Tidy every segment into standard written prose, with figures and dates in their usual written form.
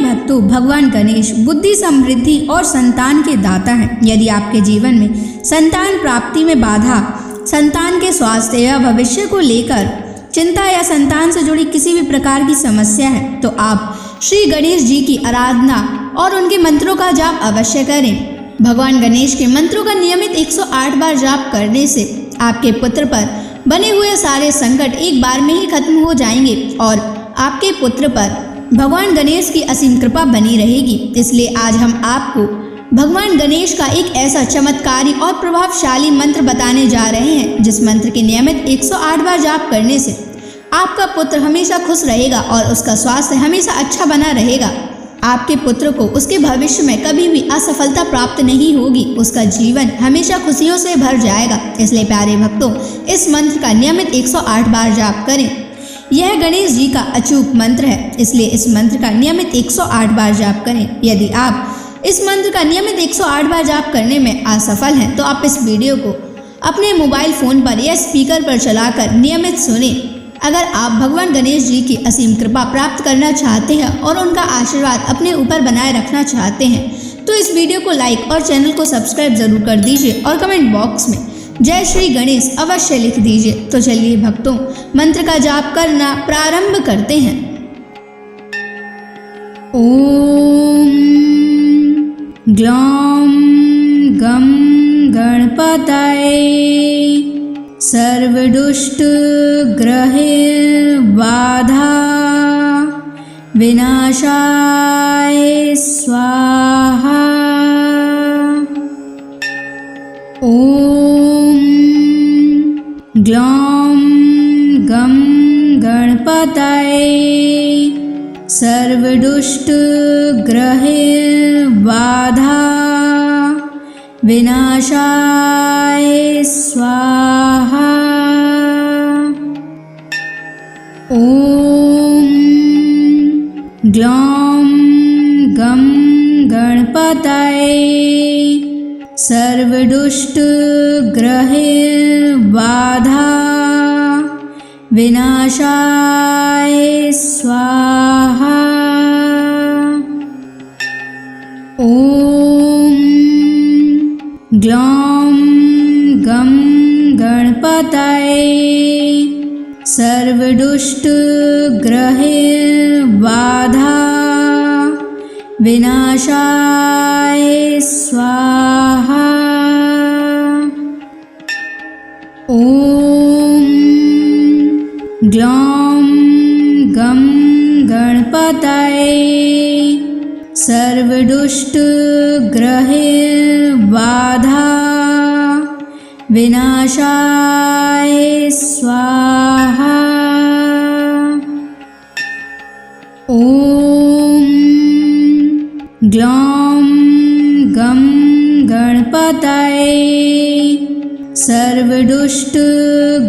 भक्तों, भगवान गणेश बुद्धि, समृद्धि और संतान के दाता हैं। यदि आपके जीवन में संतान प्राप्ति में बाधा, संतान के स्वास्थ्य या भविष्य को लेकर चिंता या संतान से जुड़ी किसी भी प्रकार की समस्या है, तो आप श्री गणेश जी की आराधना और उनके मंत्रों का जाप अवश्य करें। भगवान गणेश के मंत्रों का नियमित 108 बार जाप करने से आपके पुत्र पर बने हुए सारे संकट एक बार में ही खत्म हो जाएंगे और आपके पुत्र पर भगवान गणेश की असीम कृपा बनी रहेगी। इसलिए आज हम आपको भगवान गणेश का एक ऐसा चमत्कारी और प्रभावशाली मंत्र बताने जा रहे हैं, जिस मंत्र के नियमित 108 बार जाप करने से आपका पुत्र हमेशा खुश रहेगा और उसका स्वास्थ्य हमेशा अच्छा बना रहेगा। आपके पुत्र को उसके भविष्य में कभी भी असफलता प्राप्त नहीं होगी, उसका जीवन हमेशा खुशियों से भर जाएगा। इसलिए प्यारे भक्तों, इस मंत्र का नियमित 108 बार जाप करें। यह गणेश जी का अचूक मंत्र है, इसलिए इस मंत्र का नियमित 108 बार जाप करें। यदि आप इस मंत्र का नियमित 108 बार जाप करने में असफल हैं, तो आप इस वीडियो को अपने मोबाइल फ़ोन पर या स्पीकर पर चलाकर नियमित सुनें। अगर आप भगवान गणेश जी की असीम कृपा प्राप्त करना चाहते हैं और उनका आशीर्वाद अपने ऊपर बनाए रखना चाहते हैं, तो इस वीडियो को लाइक और चैनल को सब्सक्राइब जरूर कर दीजिए और कमेंट बॉक्स में जय श्री गणेश अवश्य लिख दीजिए। तो चलिए भक्तों, मंत्र का जाप करना प्रारंभ करते हैं। ओम ग्लौम गम गणपतये सर्वदुष्ट ग्रहे बाधा विनाशाय स्वाहा। ओम ग्लौम गम गणपतये सर्वदुष्ट ग्रहे बाधा विनाशाय स्वाहा। ओम ग्लौम गम गणपतये सर्वदुष्ट ग्रहे बाधा विनाशाय स्वाहा। ओम ग्लौम गम गणपतये सर्वदुष्ट ग्रहे बाधा विनाशाय स्वाहा। ओम ग्लौम गम गणपतये सर्वदुष्ट ग्रहे बाधा विनाशाय स्वाहा। ओम ग्लौम गम गणपतये सर्वदुष्ट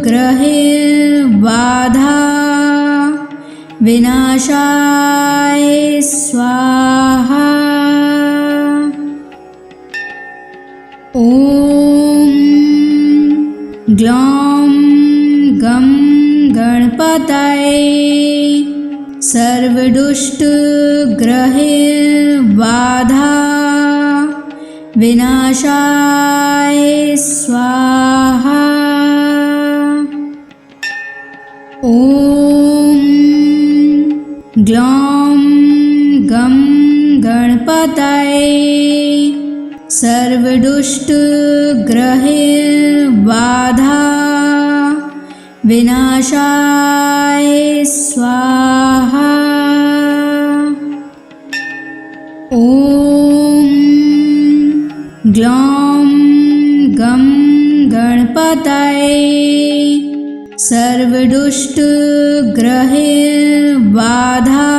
ग्रहे बाधा विनाशाय स्वाहा। ओम ग्लौम गम गणपतये सर्वदुष्ट ग्रहे बाधा विनाशाय स्वाहा। ओम ग्लौम गम गणपतये सर्वदुष्ट ग्रहे बाधा विनाशाय स्वाहा। ओम ग्लौम गम गणपतये सर्वदुष्ट ग्रहे बाधा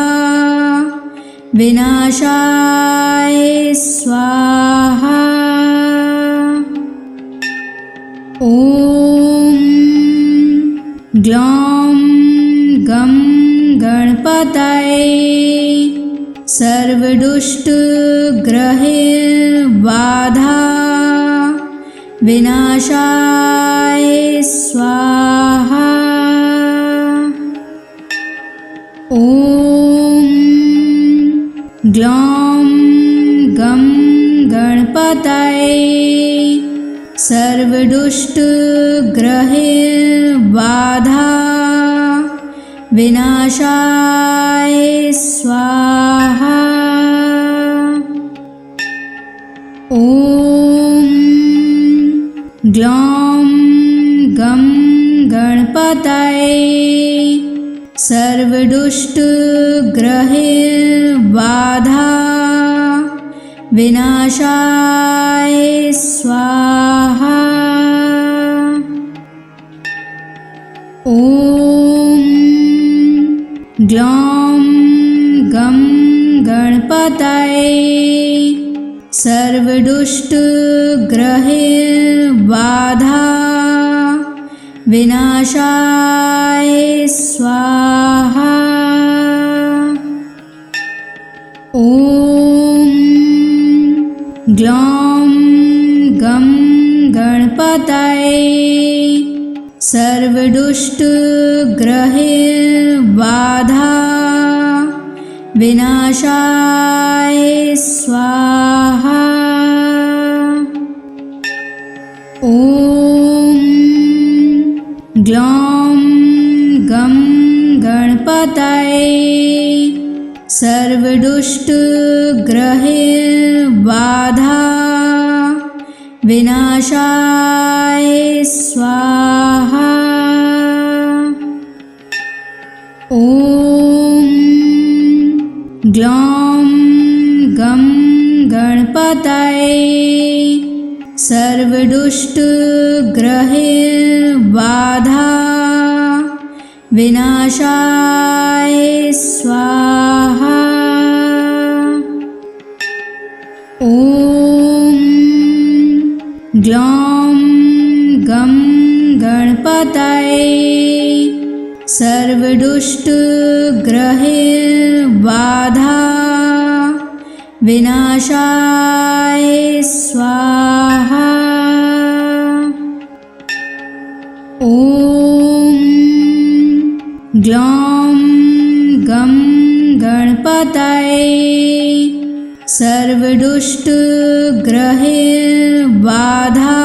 विनाशाय स्वाहा। ओम ग्लौम गम गणपतये सर्वदुष्ट ग्रहे बाधा विनाशाय स्वाहा। ओम ग्लौं गं गणपतये सर्वदुष्टग्रहबाधा विनाशाय स्वाहा। ॐ ग्लौं गं गणपतये सर्वदुष्टग्रहबाधा विनाशाय स्वाहा। ॐ ग्लौं गं गणपतये सर्वदुष्टग्रहबाधा विनाशाय स्वाहा। ॐ ग्लौं गं गणपतये सर्वदुष्टग्रहबाधा विनाशाय स्वाहा। ॐ ग्लौं गं गणपतये सर्वदुष्टग्रहबाधा विनाशाय स्वाहा। ॐ ग्लौं गं गणपतये सर्वदुष्टग्रहबाधा विनाशाय स्वाहा। ॐ ग्लौं गं गणपतये सर्वदुष्टग्रहबाधा विनाशाय स्वाहा। ॐ ग्लौं गं गणपतये सर्वदुष्टग्रहबाधा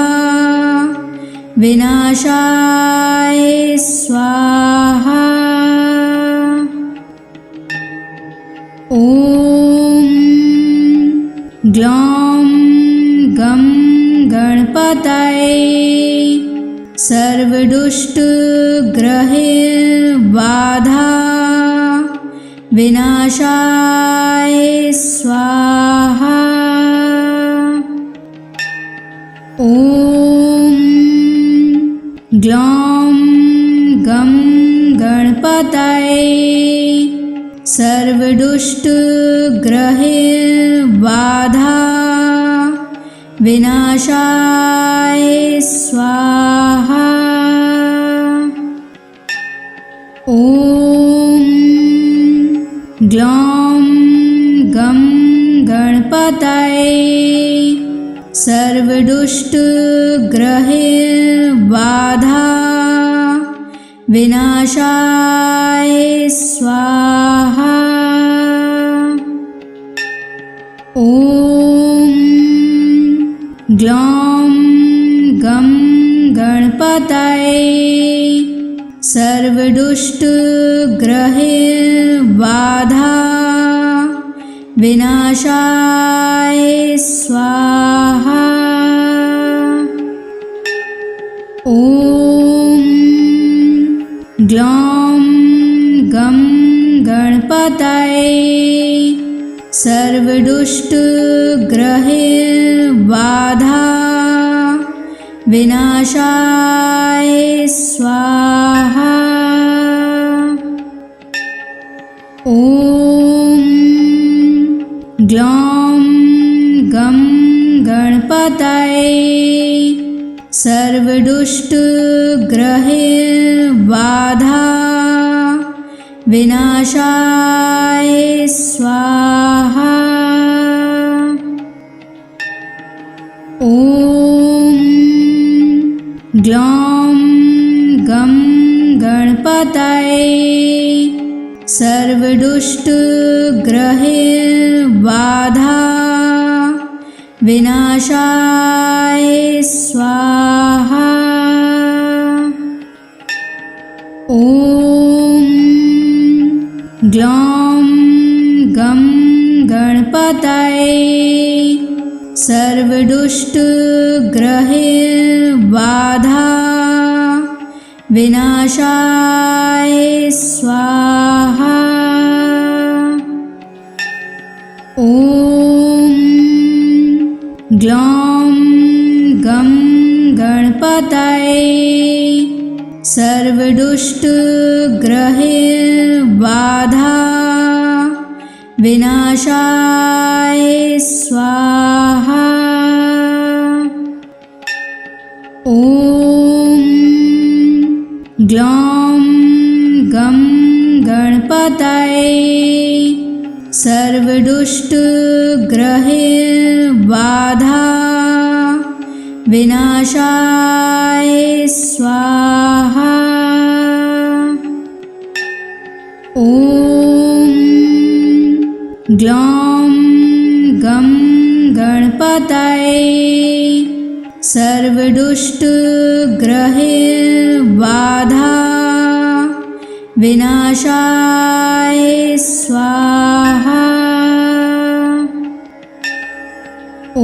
विनाशाय स्वाहा। ॐ ग्लौं गं गणपतये सर्वदुष्टग्रहबाधा विनाशाय स्वाहा। ॐ ग्लौं गं गणपतये सर्वदुष्टग्रहबाधा विनाशाय स्वाहा। ॐ ग्लौं गं गणपतये सर्वदुष्टग्रहबाधा विनाशाय स्वाहा। ॐ ग्लौं गं गणपतये सर्वदुष्टग्रहबाधा विनाशाय स्वाहा। ॐ ग्लौं गं गणपतये सर्वदुष्टग्रहबाधा विनाशाय स्वाहा। ॐ ग्लौं गं गणपतये सर्वदुष्टग्रहबाधा विनाशाय स्वाहा। ॐ ग्लौं गं गणपतये सर्वदुष्टग्रहैर्बाधा विनाशाय स्वाहा। ॐ ग्लौं गं गणपतये सर्वदुष्टग्रहैर्बाधा विनाशाय स्वाहा। ॐ ग्लौं गं गणपतये सर्वदुष्टग्रहैर्बाधा विनाशाय स्वाहा। ॐ ग्लौं गं गणपतये सर्वदुष्टग्रहैर्बाधा विनाशाय स्वाहा। ॐ ग्लौं गं गणपतये सर्वदुष्टग्रहैर्बाधा विनाशाय स्वाहा। ॐ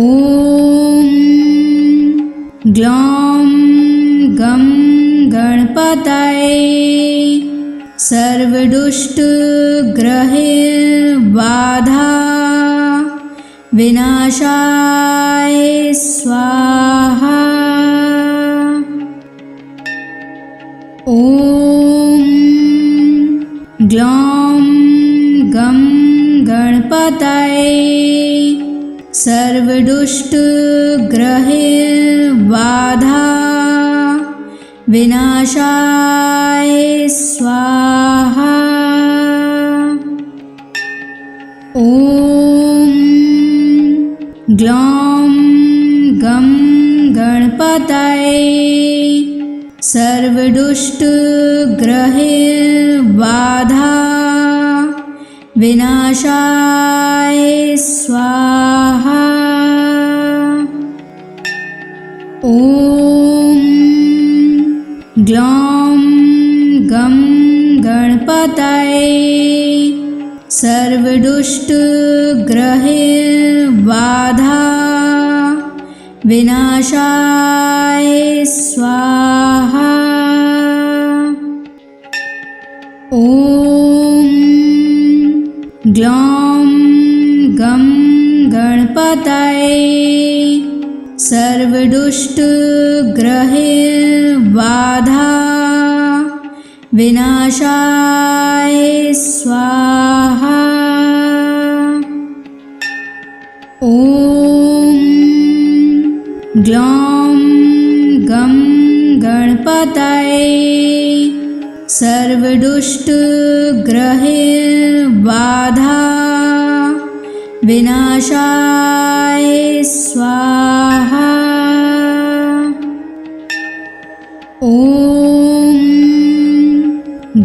ग्लौं गं गणपतये सर्वदुष्टग्रहैर्बाधा विनाशाय स्वाहा। ॐ ग्लौं गं गणपतये सर्वदुष्टग्रहैर्बाधा विनाशाय स्वाहा। ॐ ग्लौं गं गणपतये सर्वदुष्टग्रहैर्बाधा विनाशाय स्वाहा। ॐ ग्लौं गं गणपतये सर्वदुष्टग्रहैर्बाधा विनाशाय स्वाहा। ॐ ग्लौं गं गणपतये सर्वदुष्टग्रहैर्बाधा विनाशाय स्वाहा। ॐ ग्लौं गं गणपतये सर्वदुष्टग्रहैर्बाधा विनाशाय स्वाहा। ॐ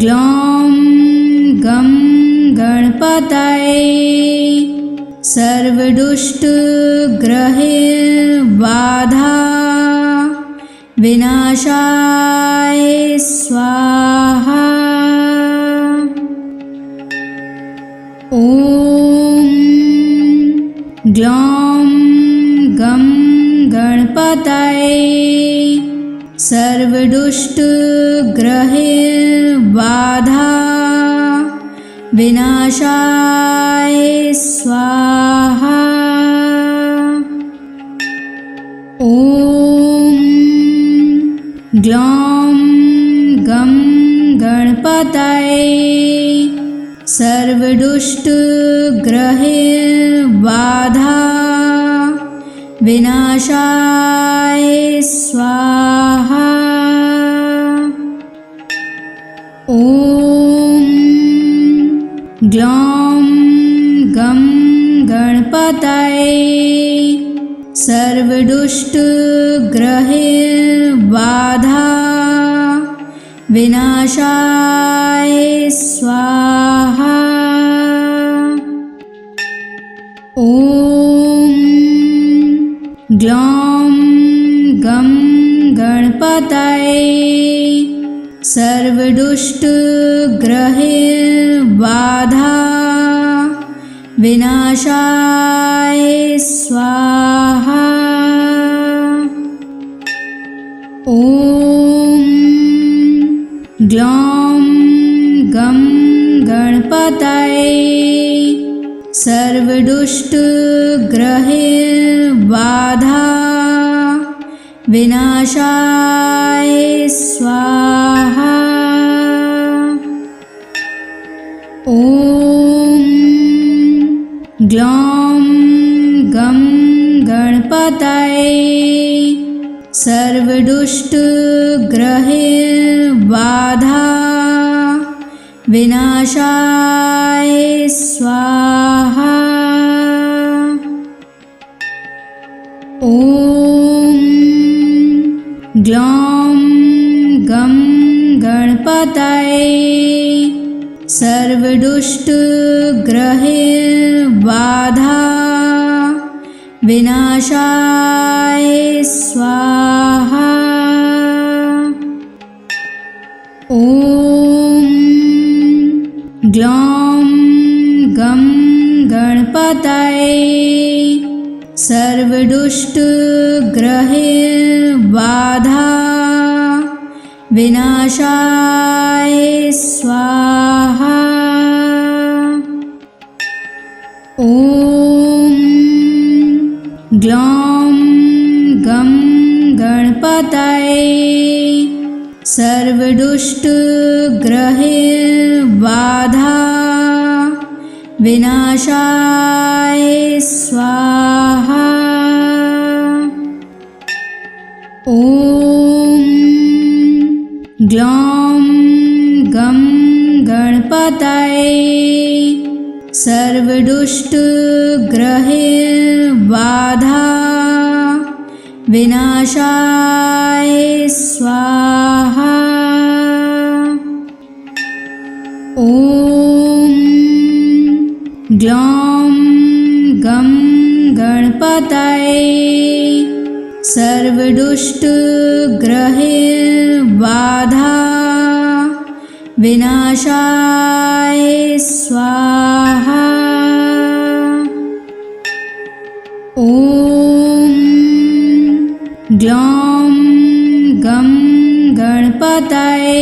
ग्लौं गं गणपतये सर्वदुष्टग्रहैर्बाधा विनाशाय स्वाहा। ॐ ग्लौं गं गणपतये सर्वदुष्टग्रहैर्बाधा विनाशाय स्वाहा। ॐ ग्लौं गं गणपतये सर्वदुष्टग्रहैर्बाधा विनाशाय स्वाहा। ॐ ग्लौं गं गणपतये सर्वदुष्टग्रहैर्बाधा विनाशाय स्वाहा। ॐ ग्लौं गं गणपतये सर्वदुष्टग्रहबाधा विनाशाय स्वाहा। ॐ ग्लौं गं गणपतये सर्वदुष्टग्रहबाधा विनाशाय स्वाहा। ॐ ग्लौं गं गणपतये सर्वदुष्टग्रहबाधा विनाशाय स्वाहा। ॐ ग्लौं गं गणपतये सर्वदुष्टग्रहबाधा विनाशाय स्वाहा। ॐ ग्लौं गं गणपतये सर्वदुष्टग्रहबाधा विनाशाय स्वाहा। ॐ ग्लौं गं गणपतये सर्वदुष्टग्रहबाधा विनाशाय स्वाहा। ॐ ग्लौं गं गणपतये सर्वदुष्टग्रहबाधा विनाशाय स्वाहा। ॐ ग्लौं गं गणपतये सर्वदुष्टग्रहबाधा विनाशाय स्वाहा। ॐ ग्लौं गं गणपतये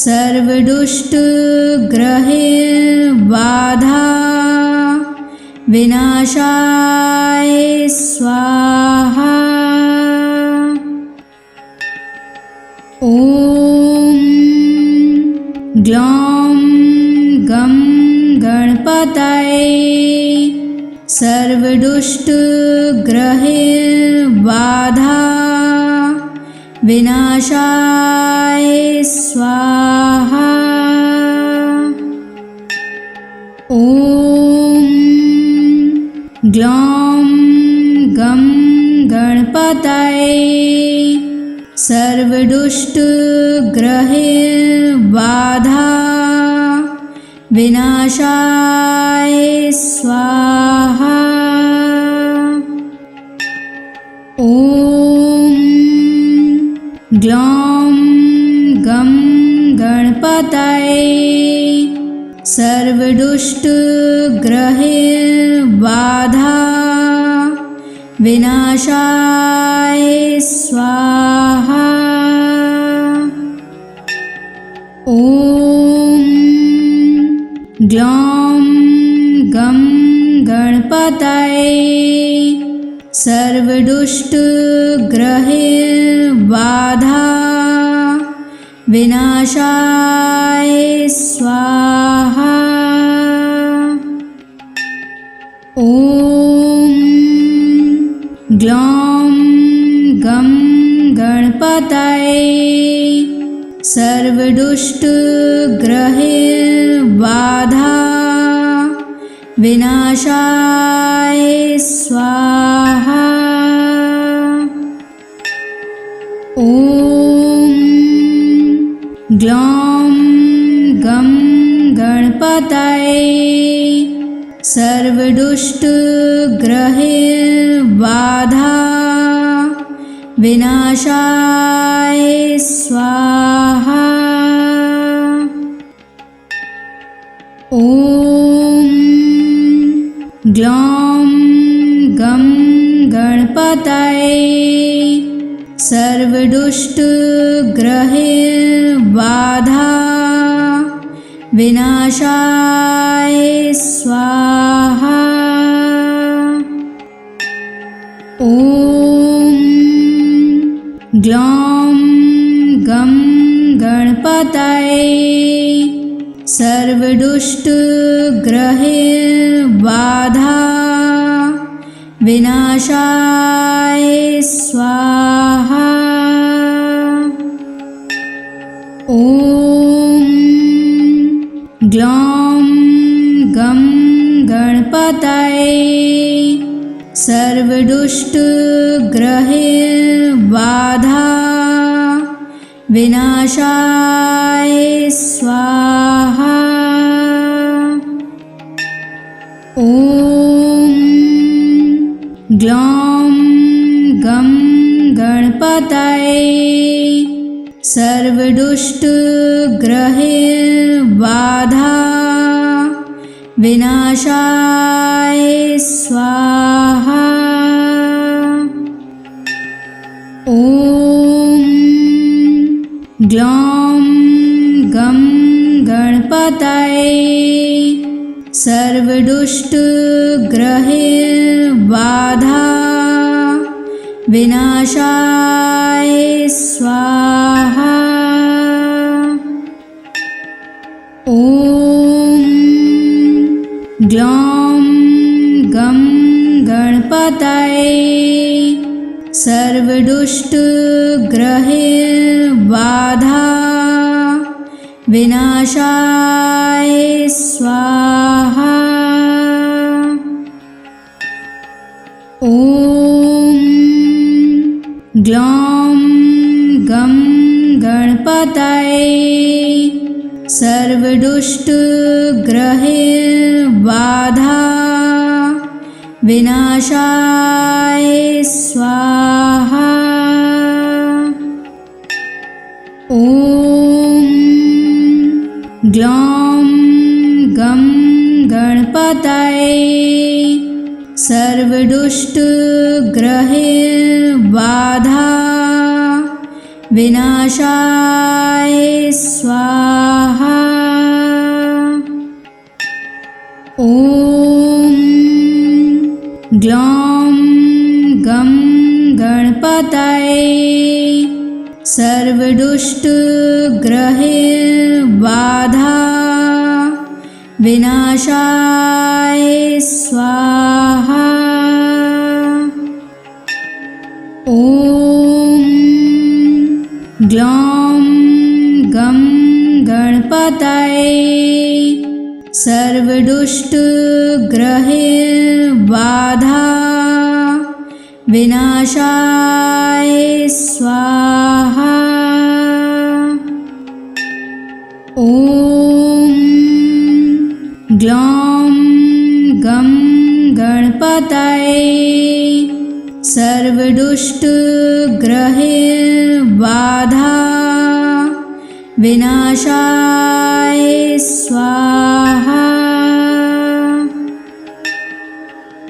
सर्वदुष्टग्रहबाधा विनाशाय स्वाहा। ॐ ग्लौं गं गणपतये सर्वदुष्टग्रहबाधा विनाशाय स्वाहा। ॐ ग्लौं गं गणपतये सर्वदुष्टग्रहबाधा विनाशाय स्वाहा। ॐ ग्लौं गं गणपतये सर्वदुष्टग्रहबाधा विनाशाय स्वाहा। ॐ ग्लौं गं गणपतये सर्वदुष्टग्रहबाधा विनाशाय स्वाहा। ॐ ग्लौं गं गणपतये सर्वदुष्टग्रहबाधा विनाशाय स्वाहा। ॐ ग्लौं गं गणपतये सर्वदुष्टग्रहबाधा विनाशाय स्वाहा। ॐ ग्लौं गं गणपतये सर्वदुष्टग्रहबाधा विनाशाय स्वाहा। ॐ ग्लौं गं गणपतये सर्वदुष्टग्रहबाधा विनाशाय स्वाहा। ॐ ग्लौं गं गणपतये सर्वदुष्टग्रहबाधा विनाशाय स्वाहा। ॐ ग्लौं गं गणपतये सर्वदुष्टग्रहबाधा विनाशाय स्वाहा। ॐ ग्लौं गं गणपतये सर्वदुष्टग्रहबाधा विनाशाय स्वाहा। ॐ ग्लौं गं गणपतये सर्वदुष्टग्रहबाधा विनाशाय स्वाहा। ॐ ग्लौं गं गणपतये सर्वदुष्टग्रहबाधा विनाशाय स्वाहा। ॐ ग्लौं गं गणपतये सर्वदुष्टग्रहबाधा विनाशाय स्वाहा। ॐ ग्लौं गं गणपतये सर्वदुष्टग्रहबाधा विनाशाय स्वाहा। ॐ ग्लौं गं गणपतये सर्वदुष्टग्रहबाधा विनाशाय स्वाहा। ॐ ग्लौं गं गणपतये सर्वदुष्टग्रहबाधा विनाशाय स्वाहा।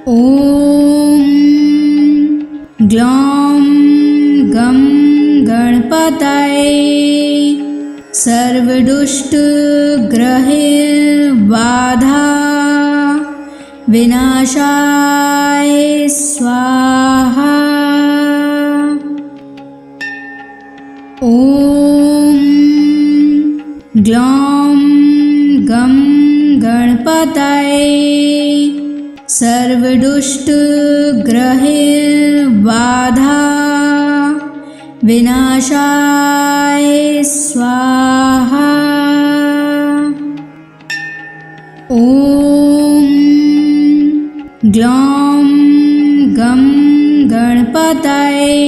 ॐ ग्लौं गं गणपतये सर्वदुष्टग्रहबाधा विनाशाय स्वाहा। ॐ ग्लौं गं गणपतये सर्वदुष्टग्रहबाधा विनाशाय स्वाहा। ॐ ग्लौं गं गणपतये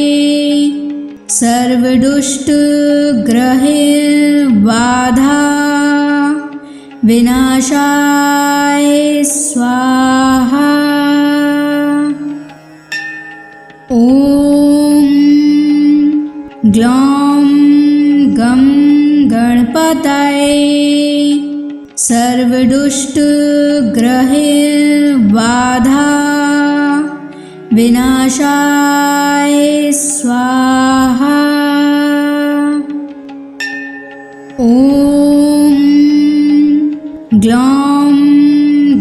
सर्वदुष्टग्रहबाधा सर्वदुष्टग्रहैर्बाधा विनाशाय स्वाहा। ॐ ग्लौं गं गणपतये सर्वदुष्टग्रहैर्बाधा विनाशाय स्वाहा। ॐ ग्लौं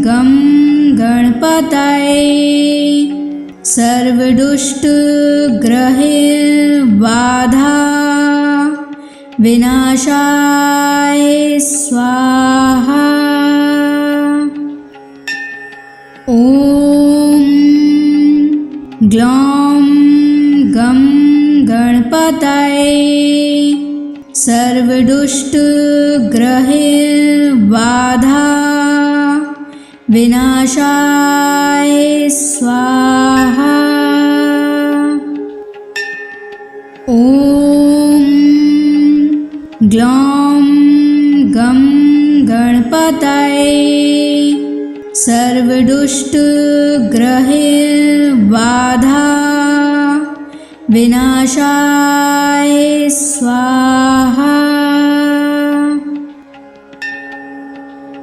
गं गणपतये सर्वदुष्टग्रहैर्बाधा विनाशाय स्वाहा। ॐ ग्लौं गं गणपतये सर्वदुष्टग्रहैर्बाधा विनाशाय स्वाहा। ॐ ग्लौं गं गणपतये सर्वदुष्टग्रहैर्बाधा विनाशाय स्वाहा।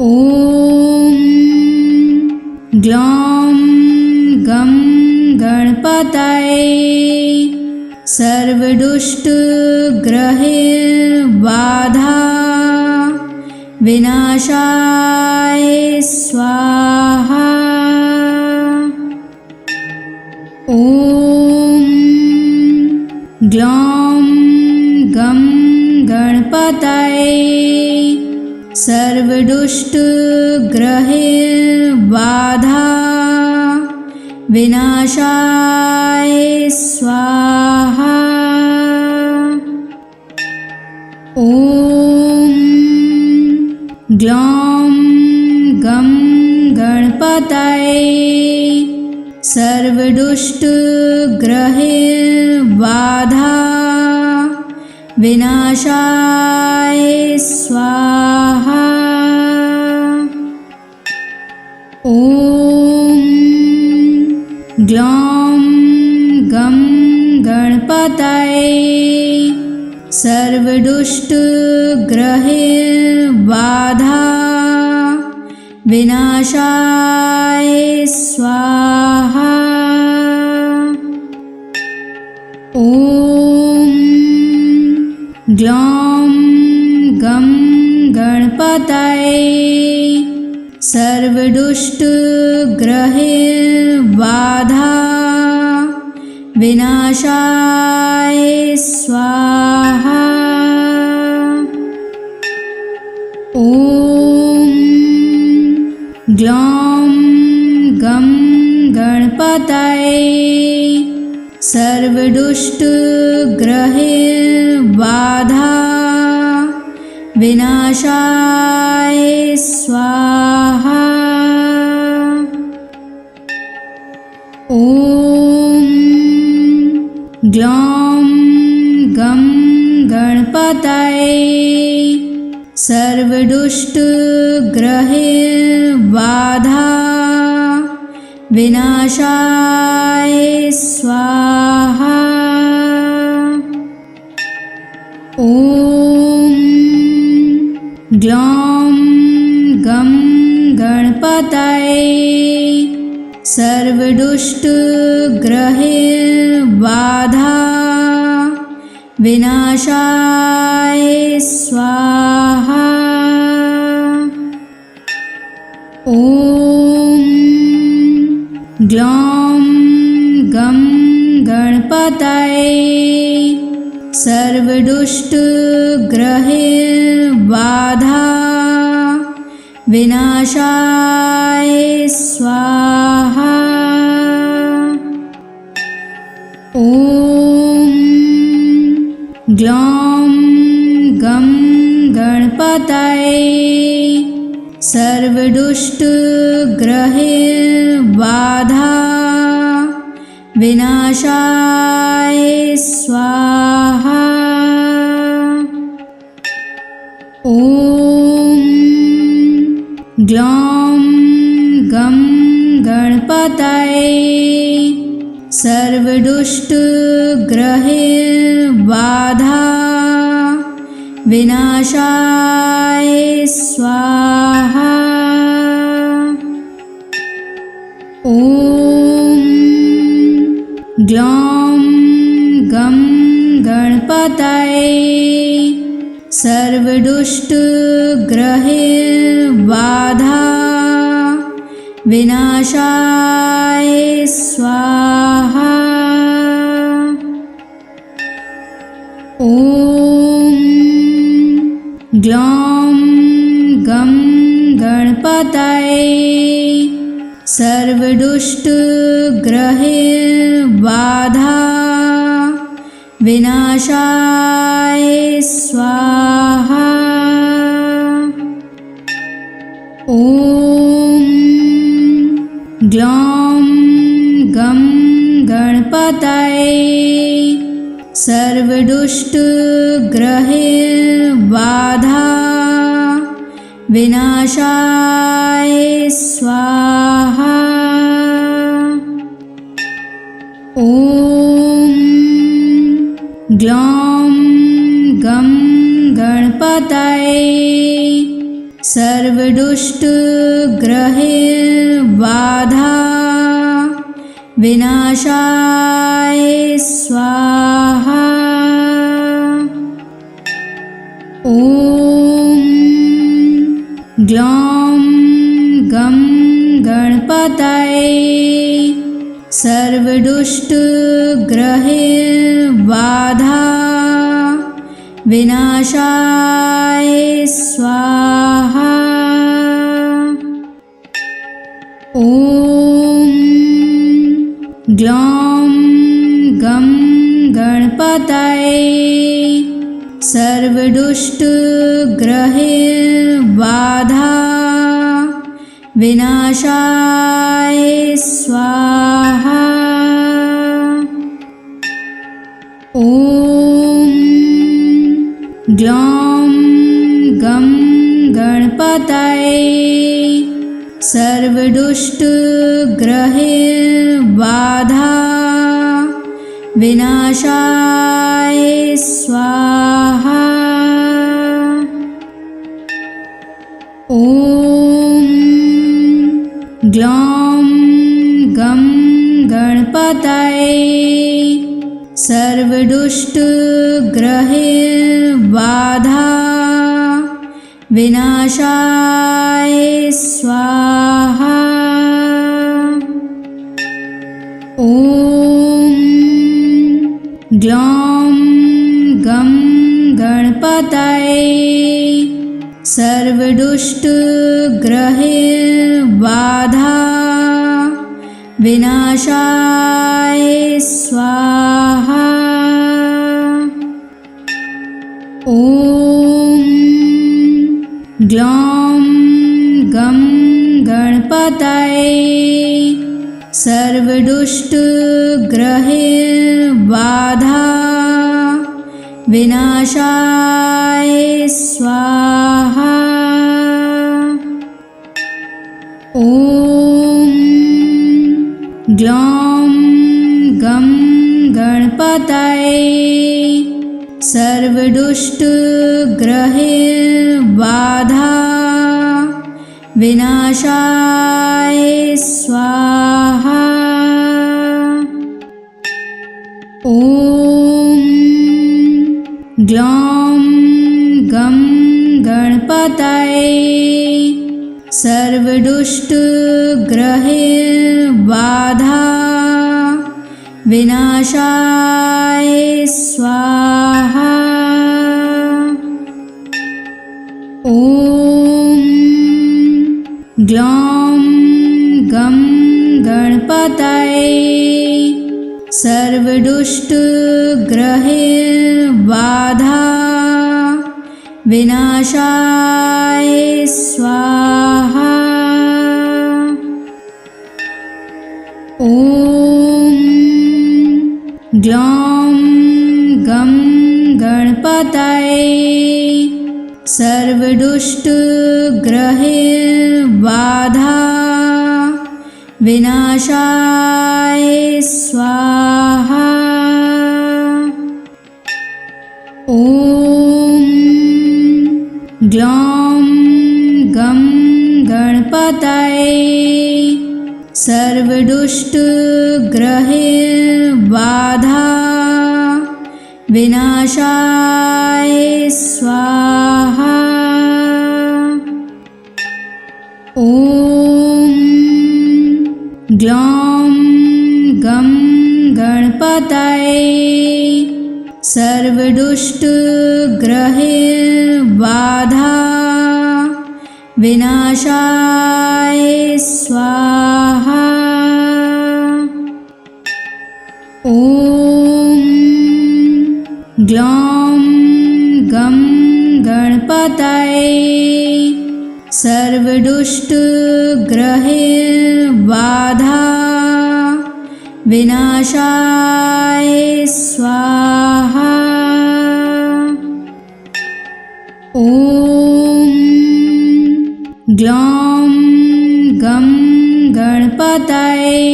ॐ ग्लौं गं गणपतये सर्वदुष्टग्रहैर्बाधा विनाशाय स्वाहा। ॐ ग्लौं गं गणपतये सर्वदुष्टग्रहैर्बाधा विनाशाय स्वाहा। ॐ ग्लौं गं गणपतये सर्वदुष्टग्रहैर्बाधा विनाशाय स्वाहा। ॐ ग्लौं गं गणपतये सर्वदुष्टग्रहैर्बाधा विनाशाय स्वाहा। ॐ ग्लौं गं गणपतये सर्वदुष्टग्रहैर्बाधा विनाशाय स्वाहा। ॐ ग्लौं गं गणपतये सर्वदुष्टग्रहैर्बाधा विनाशाय स्वाहा। ॐ ग्लौं गं गणपतये सर्वदुष्टग्रहैर्बाधा विनाशाय स्वाहा। ॐ ग्लौं गं गणपतये सर्वदुष्टग्रहैर्बाधा विनाशाय स्वाहा। ॐ ग्लौं गं गणपतये सर्वदुष्टग्रहैर्बाधा विनाशाय स्वाहा। ॐ ग्लौं गं गणपतये सर्वदुष्टग्रहैर्बाधा विनाशाय स्वाहा। ग्लौं गं गणपतये सर्वदुष्टग्रहबाधा विनाशाय स्वाहा। ॐ ग्लौं गं गणपतये सर्वदुष्टग्रहबाधा विनाशाय स्वाहा। ॐ ग्लौं गं गणपतये सर्वदुष्टग्रहबाधा विनाशाय स्वाहा। ॐ ग्लौं गं गणपतये सर्वदुष्टग्रहबाधा विनाशाय स्वाहा। ॐ ग्लौं गं गणपतये सर्वदुष्टग्रहबाधा विनाशाय स्वाहा। ॐ ग्लौं गं गणपतये सर्वदुष्टग्रहबाधा विनाशाय स्वाहा। ॐ ग्लौं गं गणपतये सर्वदुष्टग्रहबाधा विनाशाय स्वाहा। ॐ ग्लौं गं गणपतये सर्वदुष्टग्रहबाधा विनाशाय स्वाहा। ॐ ग्लौं गं गणपतये सर्वदुष्टग्रहबाधा विनाशाय स्वाहा। ॐ ग्लौं गं गणपतये सर्वदुष्टग्रहबाधा विनाशाय स्वाहा। ॐ ग्लौं गं गणपतये सर्वदुष्टग्रहबाधा विनाशाय स्वाहा। ॐ ग्लौं गं गणपतये सर्वदुष्टग्रहबाधा विनाशाय स्वाहा। ॐ ग्लौं गं गणपतये सर्वदुष्टग्रहबाधा विनाशाय स्वाहा। ॐ ग्लौं गं गणपतये सर्वदुष्टग्रहबाधा विनाशाय स्वाहा। ॐ ग्लौं गं गणपतये सर्वदुष्टग्रहैर्बाधा विनाशाय स्वाहा। ॐ ग्लौं गं गणपतये सर्वदुष्टग्रहैर्बाधा विनाशाय स्वाहा। ॐ ग्लौं गं गणपतये सर्वदुष्टग्रहैर्बाधा विनाशाय स्वाहा। ॐ ग्लौं गं गणपतये सर्वदुष्टग्रहैर्बाधा विनाशाय स्वाहा। ॐ ग्लौं गं गणपतये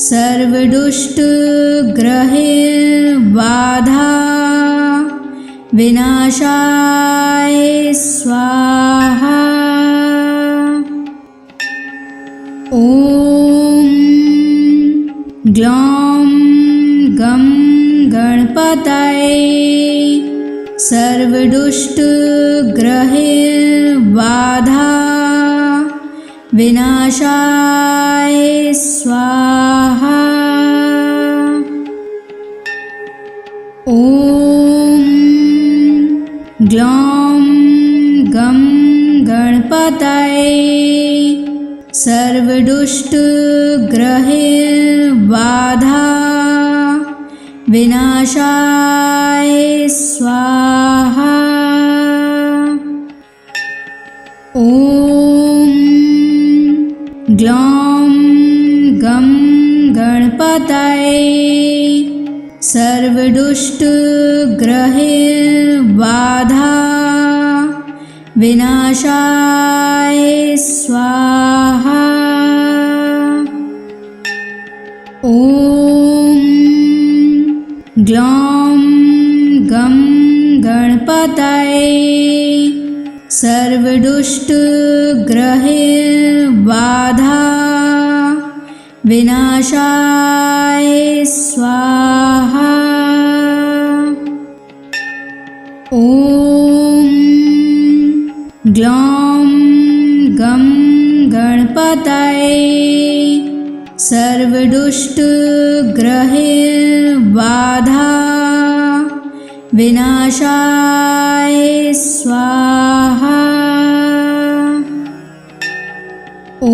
सर्वदुष्टग्रहैर्बाधा विनाशाय स्वाहा। ॐ ग्लौं गं गणपतये सर्वदुष्टग्रहैर्बाधा विनाशाय स्वाहा। ॐ ग्लौं गं गणपतये सर्वदुष्टग्रहैर्बाधा विनाशाय स्वाहा। ॐ ग्लौं गं गणपतये सर्वदुष्टग्रहैर्बाधा विनाशाय स्वाहा। ॐ ग्लौं गं गणपतये सर्वदुष्टग्रहैर्बाधा विनाशाय स्वाहा। ॐ ग्लौं गं गणपतये सर्वदुष्टग्रहैर्बाधा विनाशाय स्वाहा। ॐ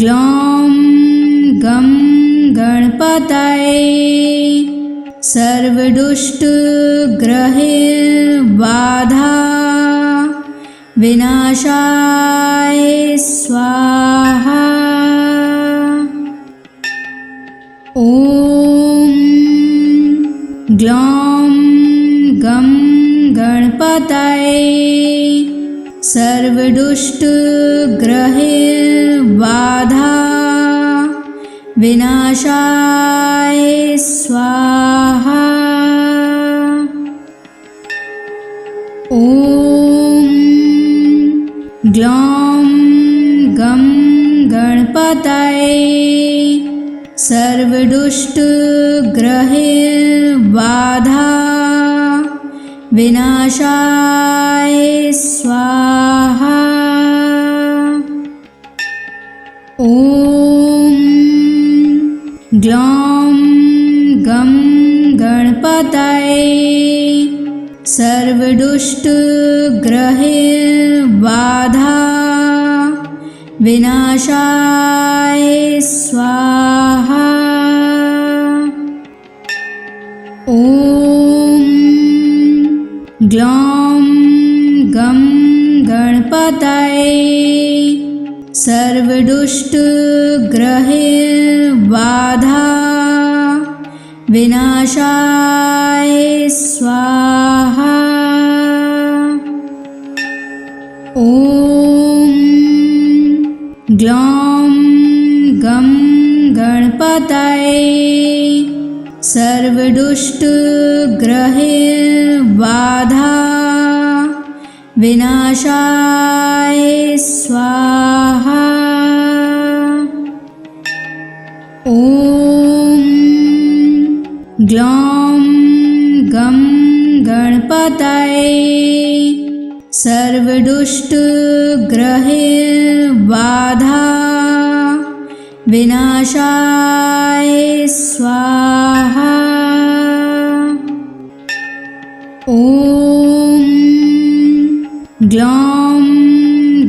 ग्लौं गं गणपतये सर्वदुष्टग्रहैर्बाधा विनाशाय स्वाहा। ॐ ग्लौं गं गणपतये सर्वदुष्टग्रहैर्बाधा विनाशाय स्वाहा। ॐ ग्लौं गं गणपतये सर्वदुष्टग्रहैर्बाधा विनाशाय स्वाहा। ॐ ग्लौं गं गणपतये सर्वदुष्टग्रहैर्बाधा विनाशाय स्वाहा। ॐ ग्लौं गं गणपतये सर्वदुष्टग्रहैर्बाधा विनाशाय स्वाहा। ग्लौं गं गणपतये सर्वदुष्टग्रहबाधा विनाशाय स्वाहा। ॐ ग्लौं गं गणपतये सर्वदुष्टग्रहबाधा विनाशाय स्वाहा। ॐ ग्लौं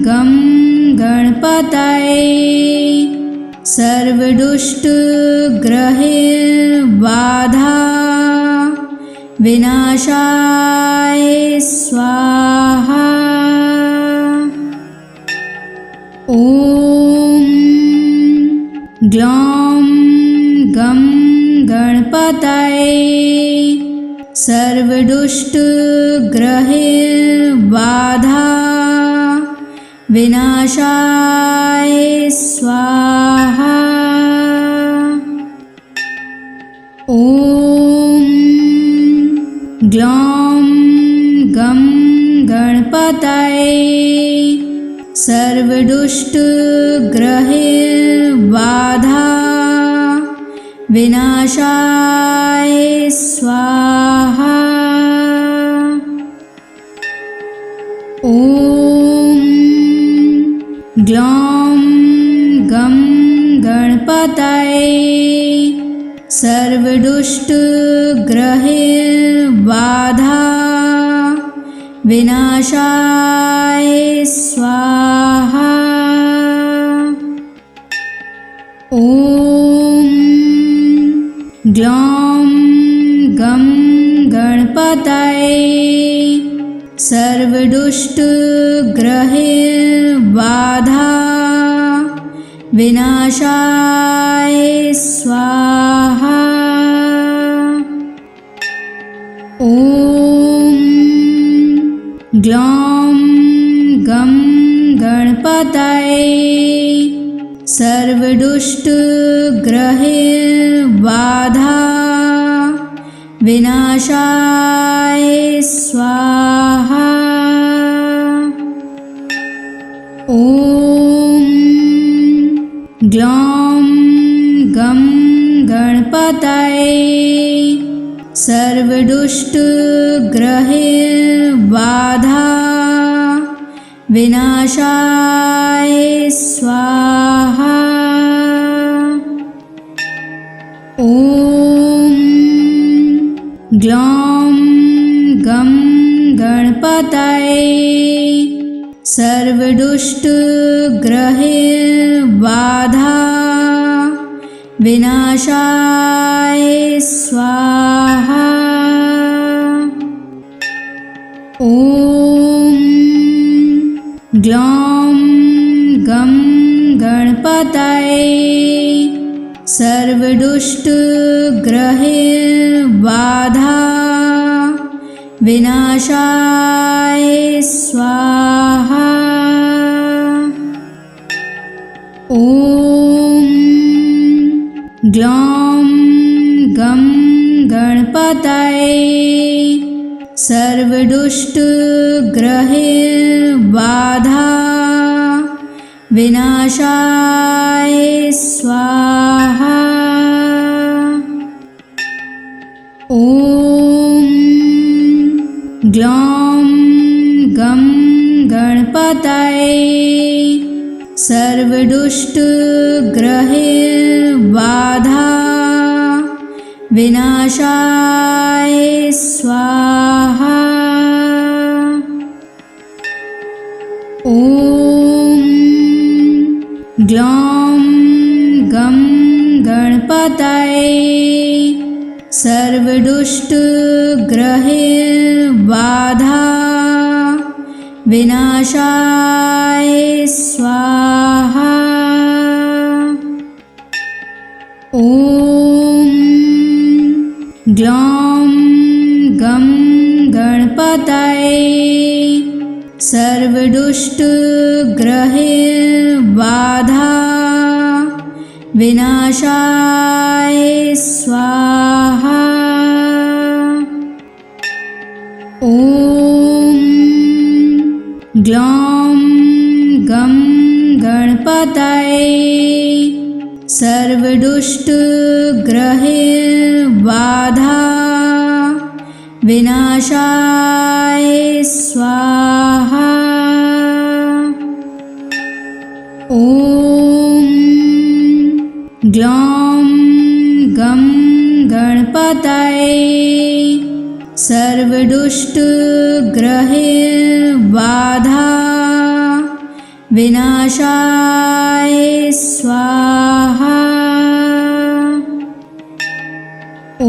गं गणपतये सर्वदुष्टग्रहबाधा विनाशाय स्वाहा। ॐ ग्लौं गं गणपतये सर्वदुष्टग्रहबाधा विनाशाय स्वाहा। ॐ ग्लौं गं गणपतये सर्वदुष्टग्रहबाधा विनाशाय स्वाहा। ॐ ग्लौं गं गणपतये सर्वदुष्टग्रहबाधा विनाशाय स्वाहा। ॐ ग्लौं गं गणपतये सर्वदुष्टग्रहबाधा विनाशाय स्वाहा। ॐ ग्लौं गं गणपतये सर्वदुष्टग्रहबाधा विनाशाय स्वाहा। ॐ ग्लौं गं गणपतये सर्वदुष्टग्रहबाधा विनाशाय स्वाहा। ॐ ग्लौं गं गणपतये सर्वदुष्टग्रहबाधा विनाशाय स्वाहा। ॐ ग्लौं गं गणपतये सर्वदुष्टग्रहबाधा विनाशाय स्वाहा। ॐ ग्लौं गं गणपतये सर्वदुष्टग्रहबाधा विनाशाय स्वाहा। ॐ ग्लौं गं गणपतये सर्वदुष्टग्रहबाधा विनाशाय स्वाहा। ॐ ग्लौं गं गणपतये सर्वदुष्टग्रहबाधा विनाशाय स्वाहा। ॐ ग्लौं गं गणपतये सर्वदुष्टग्रहबाधा बाधा विनाशाय स्वाहा। ॐ ग्लौं गं गणपतये सर्वदुष्टग्रहबाधा विनाशाय स्वाहा। ॐ ग्लौं गं गणपतये सर्वदुष्टग्रहबाधा विनाशाय स्वाहा। ॐ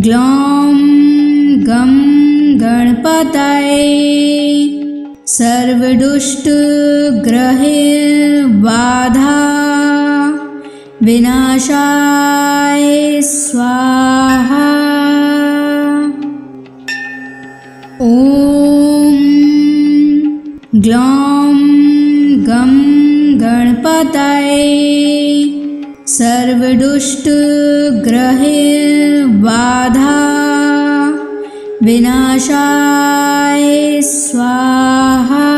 ग्लौं गं गणपतये सर्वदुष्टग्रहबाधा विनाशाय स्वाहा। ॐ ग्लौं गं गणपतये सर्वदुष्टग्रहबाधा विनाशाय स्वाहा।